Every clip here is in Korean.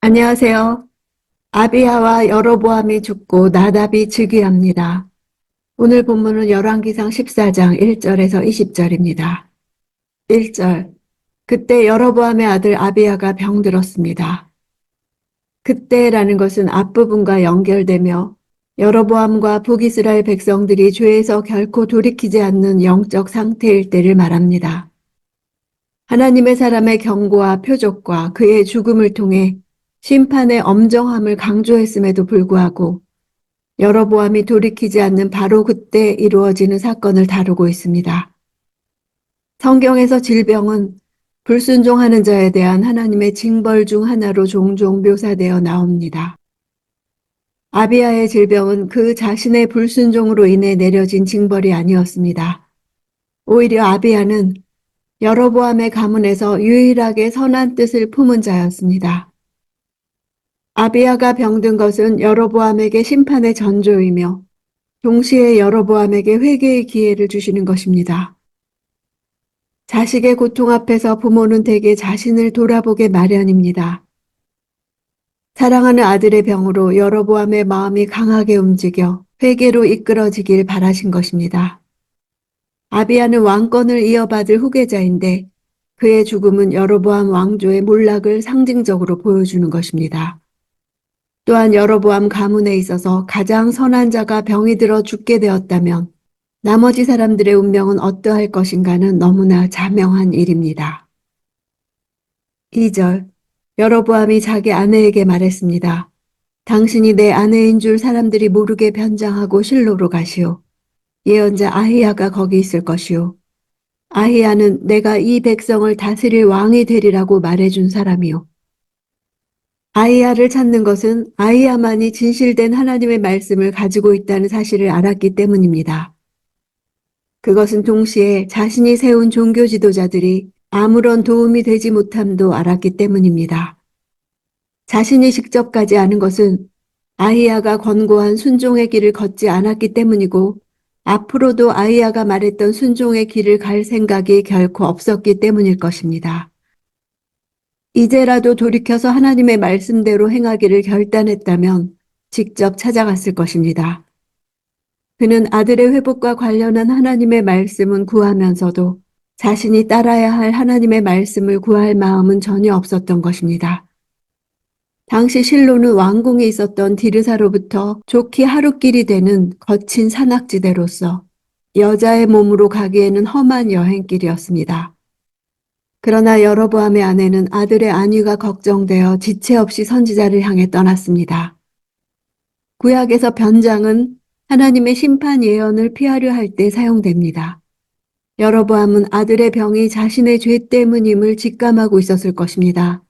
안녕하세요. 아비야와 여로보암이 죽고 나답이 즉위합니다. 오늘 본문은 열왕기상 14장 1절에서 20절입니다. 1절. 그때 여로보암의 아들 아비야가 병들었습니다. 그때라는 것은 앞부분과 연결되며 여로보암과 북이스라엘 백성들이 죄에서 결코 돌이키지 않는 영적 상태일 때를 말합니다. 하나님의 사람의 경고와 표적과 그의 죽음을 통해 심판의 엄정함을 강조했음에도 불구하고 여로보암이 돌이키지 않는 바로 그때 이루어지는 사건을 다루고 있습니다. 성경에서 질병은 불순종하는 자에 대한 하나님의 징벌 중 하나로 종종 묘사되어 나옵니다. 아비야의 질병은 그 자신의 불순종으로 인해 내려진 징벌이 아니었습니다. 오히려 아비야는 여로보암의 가문에서 유일하게 선한 뜻을 품은 자였습니다. 아비야가 병든 것은 여로보암에게 심판의 전조이며 동시에 여로보암에게 회개의 기회를 주시는 것입니다. 자식의 고통 앞에서 부모는 대개 자신을 돌아보게 마련입니다. 사랑하는 아들의 병으로 여로보암의 마음이 강하게 움직여 회개로 이끌어지길 바라신 것입니다. 아비야는 왕권을 이어받을 후계자인데 그의 죽음은 여로보암 왕조의 몰락을 상징적으로 보여주는 것입니다. 또한 여로보암 가문에 있어서 가장 선한 자가 병이 들어 죽게 되었다면 나머지 사람들의 운명은 어떠할 것인가는 너무나 자명한 일입니다. 2절. 여로보암이 자기 아내에게 말했습니다. 당신이 내 아내인 줄 사람들이 모르게 변장하고 실로로 가시오. 예언자 아히야가 거기 있을 것이오. 아히야는 내가 이 백성을 다스릴 왕이 되리라고 말해준 사람이오. 아히야를 찾는 것은 아히야만이 진실된 하나님의 말씀을 가지고 있다는 사실을 알았기 때문입니다. 그것은 동시에 자신이 세운 종교 지도자들이 아무런 도움이 되지 못함도 알았기 때문입니다. 자신이 직접 가지 않은 것은 아히야가 권고한 순종의 길을 걷지 않았기 때문이고 앞으로도 아히야가 말했던 순종의 길을 갈 생각이 결코 없었기 때문일 것입니다. 이제라도 돌이켜서 하나님의 말씀대로 행하기를 결단했다면 직접 찾아갔을 것입니다. 그는 아들의 회복과 관련한 하나님의 말씀은 구하면서도 자신이 따라야 할 하나님의 말씀을 구할 마음은 전혀 없었던 것입니다. 당시 실로는 왕궁에 있었던 디르사로부터 좋기 하루길이 되는 거친 산악지대로서 여자의 몸으로 가기에는 험한 여행길이었습니다. 그러나 여로보암의 아내는 아들의 안위가 걱정되어 지체 없이 선지자를 향해 떠났습니다. 구약에서 변장은 하나님의 심판 예언을 피하려 할 때 사용됩니다. 여로보암은 아들의 병이 자신의 죄 때문임을 직감하고 있었을 것입니다.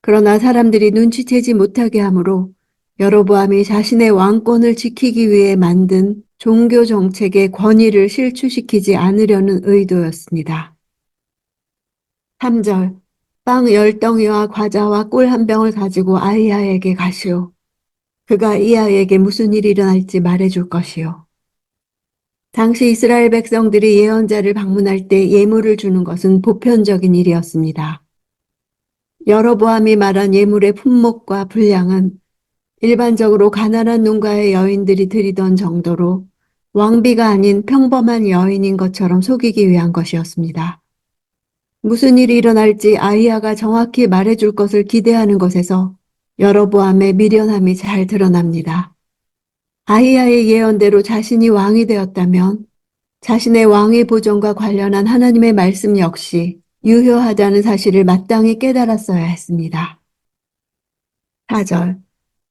그러나 사람들이 눈치채지 못하게 하므로 여로보암이 자신의 왕권을 지키기 위해 만든 종교 정책의 권위를 실추시키지 않으려는 의도였습니다. 3절. 빵 10덩이와 과자와 꿀 한 병을 가지고 아히야에게 가시오. 그가 이 아이에게 무슨 일이 일어날지 말해줄 것이요. 당시 이스라엘 백성들이 예언자를 방문할 때 예물을 주는 것은 보편적인 일이었습니다. 여로보암이 말한 예물의 품목과 분량은 일반적으로 가난한 농가의 여인들이 드리던 정도로 왕비가 아닌 평범한 여인인 것처럼 속이기 위한 것이었습니다. 무슨 일이 일어날지 아히야가 정확히 말해줄 것을 기대하는 것에서 여로보암의 미련함이 잘 드러납니다. 아히야의 예언대로 자신이 왕이 되었다면 자신의 왕위 보존과 관련한 하나님의 말씀 역시 유효하다는 사실을 마땅히 깨달았어야 했습니다. 4절.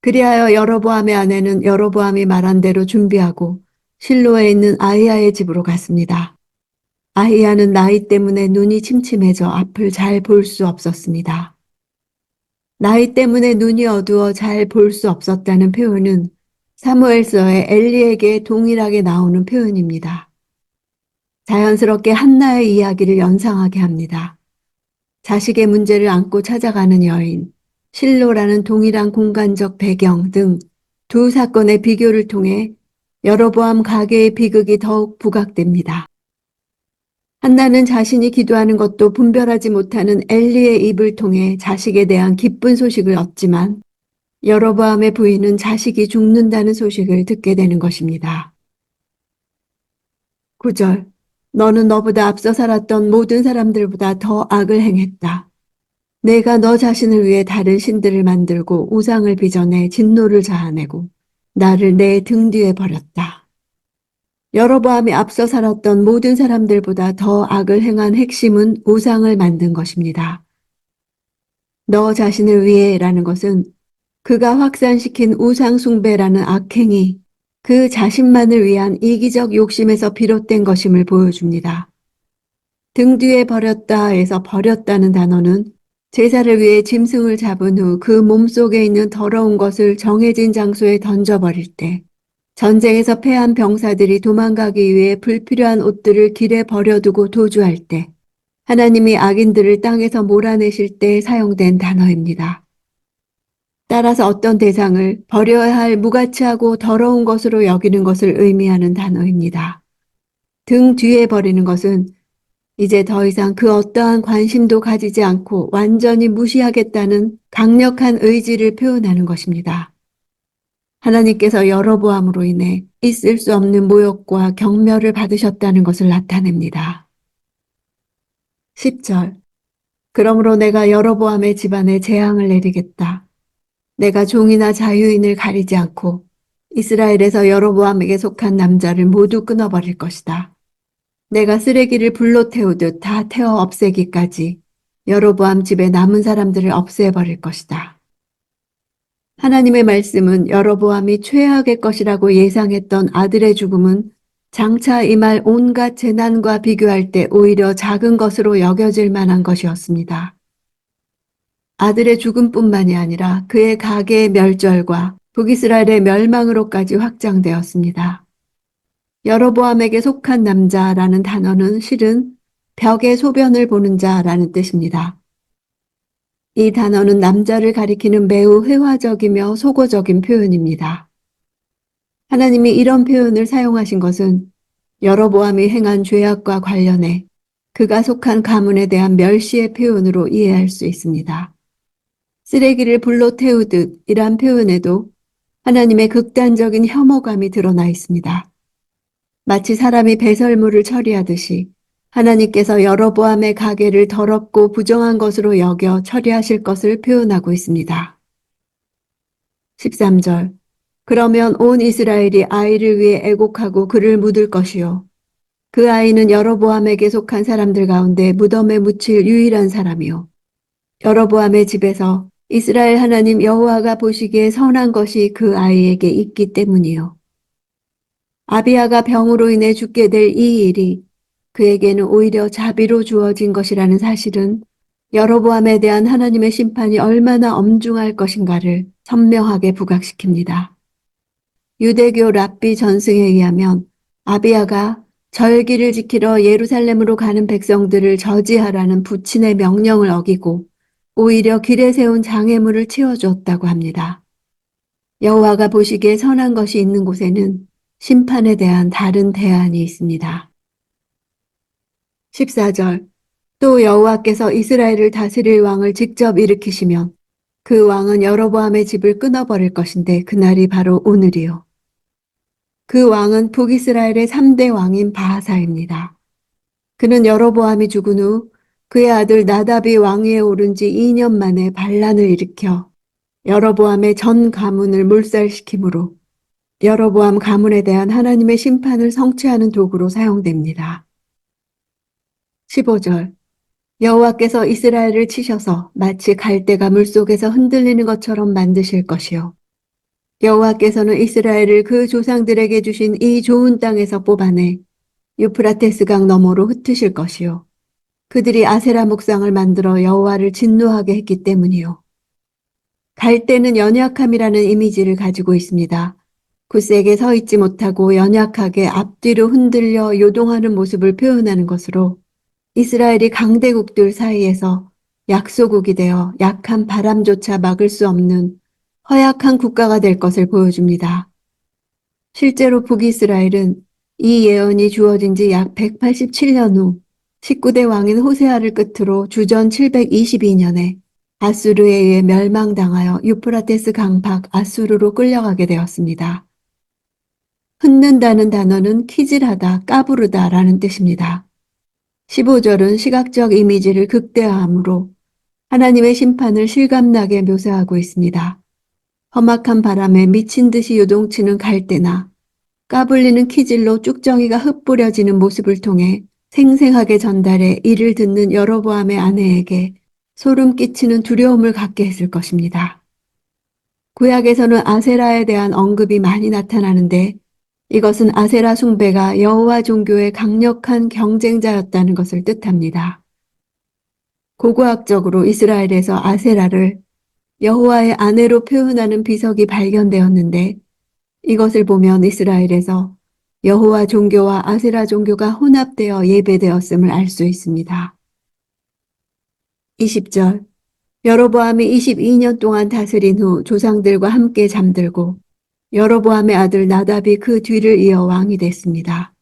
그리하여 여로보암의 아내는 여로보암이 말한 대로 준비하고 실로에 있는 아히야의 집으로 갔습니다. 아히야는 나이 때문에 눈이 침침해져 앞을 잘 볼 수 없었습니다. 나이 때문에 눈이 어두워 잘 볼 수 없었다는 표현은 사무엘서의 엘리에게 동일하게 나오는 표현입니다. 자연스럽게 한나의 이야기를 연상하게 합니다. 자식의 문제를 안고 찾아가는 여인, 실로라는 동일한 공간적 배경 등 두 사건의 비교를 통해 여로보암 가계의 비극이 더욱 부각됩니다. 한나는 자신이 기도하는 것도 분별하지 못하는 엘리의 입을 통해 자식에 대한 기쁜 소식을 얻지만 여로보암의 부인은 자식이 죽는다는 소식을 듣게 되는 것입니다. 9절. 너는 너보다 앞서 살았던 모든 사람들보다 더 악을 행했다. 내가 너 자신을 위해 다른 신들을 만들고 우상을 빚어내 진노를 자아내고 나를 내 등 뒤에 버렸다. 여로보암이 앞서 살았던 모든 사람들보다 더 악을 행한 핵심은 우상을 만든 것입니다. 너 자신을 위해라는 것은 그가 확산시킨 우상 숭배라는 악행이 그 자신만을 위한 이기적 욕심에서 비롯된 것임을 보여줍니다. 등 뒤에 버렸다에서 버렸다는 단어는 제사를 위해 짐승을 잡은 후 그 몸속에 있는 더러운 것을 정해진 장소에 던져버릴 때, 전쟁에서 패한 병사들이 도망가기 위해 불필요한 옷들을 길에 버려두고 도주할 때, 하나님이 악인들을 땅에서 몰아내실 때 사용된 단어입니다. 따라서 어떤 대상을 버려야 할 무가치하고 더러운 것으로 여기는 것을 의미하는 단어입니다. 등 뒤에 버리는 것은 이제 더 이상 그 어떠한 관심도 가지지 않고 완전히 무시하겠다는 강력한 의지를 표현하는 것입니다. 하나님께서 여로보암으로 인해 있을 수 없는 모욕과 경멸을 받으셨다는 것을 나타냅니다. 10절. 그러므로 내가 여로보암의 집안에 재앙을 내리겠다. 내가 종이나 자유인을 가리지 않고 이스라엘에서 여로보암에게 속한 남자를 모두 끊어버릴 것이다. 내가 쓰레기를 불로 태우듯 다 태워 없애기까지 여로보암 집에 남은 사람들을 없애버릴 것이다. 하나님의 말씀은 여로보암이 최악의 것이라고 예상했던 아들의 죽음은 장차 임할 온갖 재난과 비교할 때 오히려 작은 것으로 여겨질 만한 것이었습니다. 아들의 죽음뿐만이 아니라 그의 가계의 멸절과 북이스라엘의 멸망으로까지 확장되었습니다. 여로보암에게 속한 남자라는 단어는 실은 벽의 소변을 보는 자라는 뜻입니다. 이 단어는 남자를 가리키는 매우 회화적이며 속어적인 표현입니다. 하나님이 이런 표현을 사용하신 것은 여로보암이 행한 죄악과 관련해 그가 속한 가문에 대한 멸시의 표현으로 이해할 수 있습니다. 쓰레기를 불로 태우듯 이란 표현에도 하나님의 극단적인 혐오감이 드러나 있습니다. 마치 사람이 배설물을 처리하듯이 하나님께서 여로보암의 가계를 더럽고 부정한 것으로 여겨 처리하실 것을 표현하고 있습니다. 13절. 그러면 온 이스라엘이 아이를 위해 애곡하고 그를 묻을 것이요. 그 아이는 여로보암에게 속한 사람들 가운데 무덤에 묻힐 유일한 사람이요. 여로보암의 집에서 이스라엘 하나님 여호와가 보시기에 선한 것이 그 아이에게 있기 때문이요. 아비야가 병으로 인해 죽게 될 이 일이 그에게는 오히려 자비로 주어진 것이라는 사실은 여로보암에 대한 하나님의 심판이 얼마나 엄중할 것인가를 선명하게 부각시킵니다. 유대교 랍비 전승에 의하면 아비야가 절기를 지키러 예루살렘으로 가는 백성들을 저지하라는 부친의 명령을 어기고 오히려 길에 세운 장애물을 치워주었다고 합니다. 여호와가 보시기에 선한 것이 있는 곳에는 심판에 대한 다른 대안이 있습니다. 14절. 또 여호와께서 이스라엘을 다스릴 왕을 직접 일으키시면 그 왕은 여로보암의 집을 끊어버릴 것인데 그날이 바로 오늘이요. 그 왕은 북이스라엘의 3대 왕인 바하사입니다. 그는 여로보암이 죽은 후 그의 아들 나답이 왕위에 오른 지 2년 만에 반란을 일으켜 여로보암의 전 가문을 몰살시키므로 여로보암 가문에 대한 하나님의 심판을 성취하는 도구로 사용됩니다. 15절. 여호와께서 이스라엘을 치셔서 마치 갈대가 물속에서 흔들리는 것처럼 만드실 것이요. 여호와께서는 이스라엘을 그 조상들에게 주신 이 좋은 땅에서 뽑아내 유프라테스 강 너머로 흩으실 것이요. 그들이 아세라 목상을 만들어 여호와를 진노하게 했기 때문이요. 갈대는 연약함이라는 이미지를 가지고 있습니다. 굳세게 서 있지 못하고 연약하게 앞뒤로 흔들려 요동하는 모습을 표현하는 것으로 이스라엘이 강대국들 사이에서 약소국이 되어 약한 바람조차 막을 수 없는 허약한 국가가 될 것을 보여줍니다. 실제로 북이스라엘은 이 예언이 주어진 지 약 187년 후 19대 왕인 호세아를 끝으로 주전 722년에 아수르에 의해 멸망당하여 유프라테스 강밖 아수르로 끌려가게 되었습니다. 흩는다는 단어는 키질하다, 까부르다라는 뜻입니다. 15절은 시각적 이미지를 극대화하므로 하나님의 심판을 실감나게 묘사하고 있습니다. 험악한 바람에 미친 듯이 요동치는 갈대나 까불리는 키질로 쭉정이가 흩뿌려지는 모습을 통해 생생하게 전달해 이를 듣는 여로보암의 아내에게 소름 끼치는 두려움을 갖게 했을 것입니다. 구약에서는 아세라에 대한 언급이 많이 나타나는데 이것은 아세라 숭배가 여호와 종교의 강력한 경쟁자였다는 것을 뜻합니다. 고고학적으로 이스라엘에서 아세라를 여호와의 아내로 표현하는 비석이 발견되었는데 이것을 보면 이스라엘에서 여호와 종교와 아세라 종교가 혼합되어 예배되었음을 알 수 있습니다. 20절 여로보암이 22년 동안 다스린 후 조상들과 함께 잠들고 여로보암의 아들 나답이 그 뒤를 이어 왕이 됐습니다.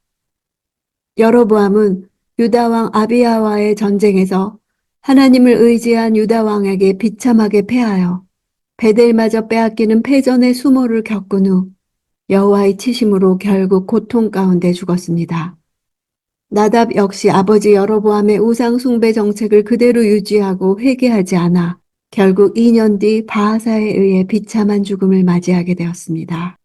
여로보암은 유다 왕 아비야와의 전쟁에서 하나님을 의지한 유다 왕에게 비참하게 패하여 베델마저 빼앗기는 패전의 수모를 겪은 후 여호와의 치심으로 결국 고통 가운데 죽었습니다. 나답 역시 아버지 여로보암의 우상 숭배 정책을 그대로 유지하고 회개하지 않아 결국 2년 뒤 바하사에 의해 비참한 죽음을 맞이하게 되었습니다.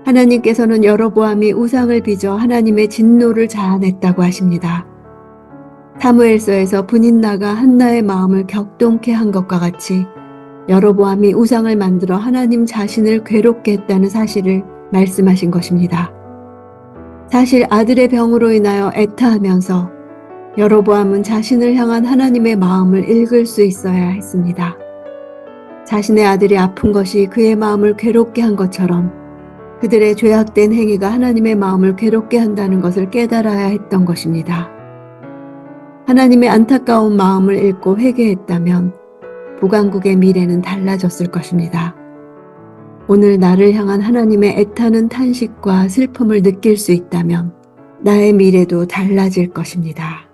하나님께서는 여로보암이 우상을 빚어 하나님의 진노를 자아냈다고 하십니다. 사무엘서에서 분인나가 한나의 마음을 격동케 한 것과 같이 여로보암이 우상을 만들어 하나님 자신을 괴롭게 했다는 사실을 말씀하신 것입니다. 사실 아들의 병으로 인하여 애타하면서 여로보암은 자신을 향한 하나님의 마음을 읽을 수 있어야 했습니다. 자신의 아들이 아픈 것이 그의 마음을 괴롭게 한 것처럼 그들의 죄악된 행위가 하나님의 마음을 괴롭게 한다는 것을 깨달아야 했던 것입니다. 하나님의 안타까운 마음을 읽고 회개했다면 북왕국의 미래는 달라졌을 것입니다. 오늘 나를 향한 하나님의 애타는 탄식과 슬픔을 느낄 수 있다면 나의 미래도 달라질 것입니다.